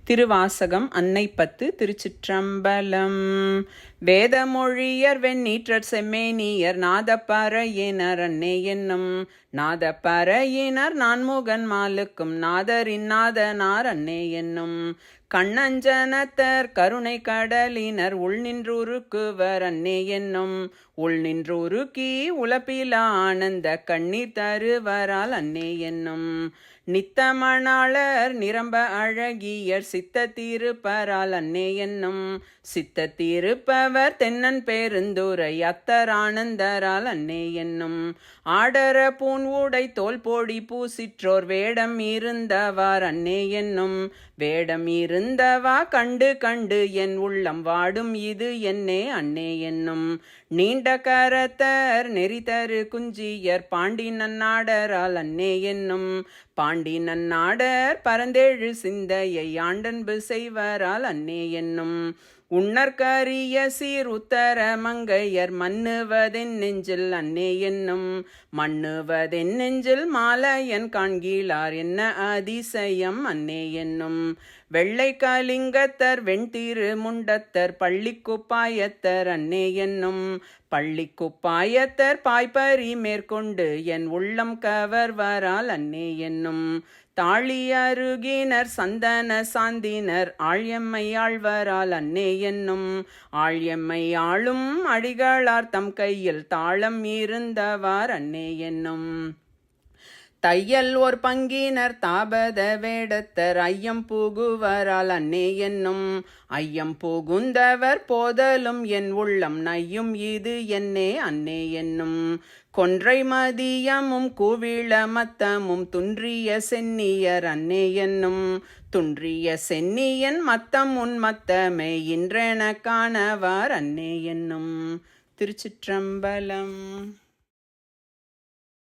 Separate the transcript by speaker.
Speaker 1: திருவாசகம் அன்னை பத்து. திருச்சிற்றம்பலம். வேதமொழியர் வெண்ணீற்றர் செம்மேனியர் நாதப்பறையினர் அன்னே என்னும் நாதப்பறையினர் நான்முகன் மாலுக்கும் நாதரின் நாதனார் அன்னே என்னும் கண்ணஞ்சனத்தர் கருணை கடலினர் உள் நின்றுருக்குவர் அன்னே என்னும் உள் நின்றுருக்கி உலப்பிலா ஆனந்த கண்ணீர் தருவரால் அன்னே என்னும் நித்தமணாளர் நிரம்ப அழகியர் சித்தத்திருப்பரால் அன்னே என்னும் சித்தத்திருப்பவர் தென்னன் பெருந்துரை அத்தரானந்தரால் அன்னே என்னும் ஆடர பூன் ஊடை தோல் போடி பூசிற்றோர் வேடம் இருந்தவார் அன்னே என்னும் வேடம் இருந்தவா கண்டு கண்டு என் உள்ளம் வாடும் இது என்னே அன்னே என்னும் நீண்ட கரத்தர் நெறிதரு குஞ்சியர் பாண்டி நன்னாடரால் அன்னே என்னும் பாண்டி நன்னாடர் பரந்தேழு சிந்தையை ஆண்டன்பு செய்வரால் அன்னே என்னும் உன்னற்கரிய சீர் உத்தர மங்கையர் மன்னுவதென் நெஞ்சில் அன்னே என்னும் மன்னுவதென் நெஞ்சில் மாலையன் காண்கிலார் என்ன அதிசயம் அன்னே என்னும் வெள்ளை கலிங்கத்தர் வெண்திரு முண்டத்தர் பள்ளிக்குப்பாயத்தர் அன்னே என்னும் பள்ளிக்குப்பாயத்தர் பாய்பறி மேற்கொண்டு என் உள்ளம் கவர்வரால் அன்னே என்னும் தாழி அருகினர் சந்தன சாந்தினர் ஆழ்யம்மை ஆழ்வரால் அன்னே என்னும் ஆழ்யம்மை ஆளும் அடிகளார் தம் கையில் தாளம் இருந்தவார் அன்னே என்னும் தையல் ஓர் பங்கினர் தாபத வேடத்தர் ஐயம் புகுவரால் அன்னே என்னும் ஐயம் புகுந்தவர் போதலும் என் உள்ளம் நையும் இது என்னே அன்னே என்னும் கொன்றை மதியமும் கூவிள மத்தமும் துன்றிய சென்னியர் அன்னே என்னும் துன்றிய சென்னியன் மத்தம் உன் மத்தமே இன்றென காணவார் அன்னே என்னும். திருச்சிற்றம்பலம்.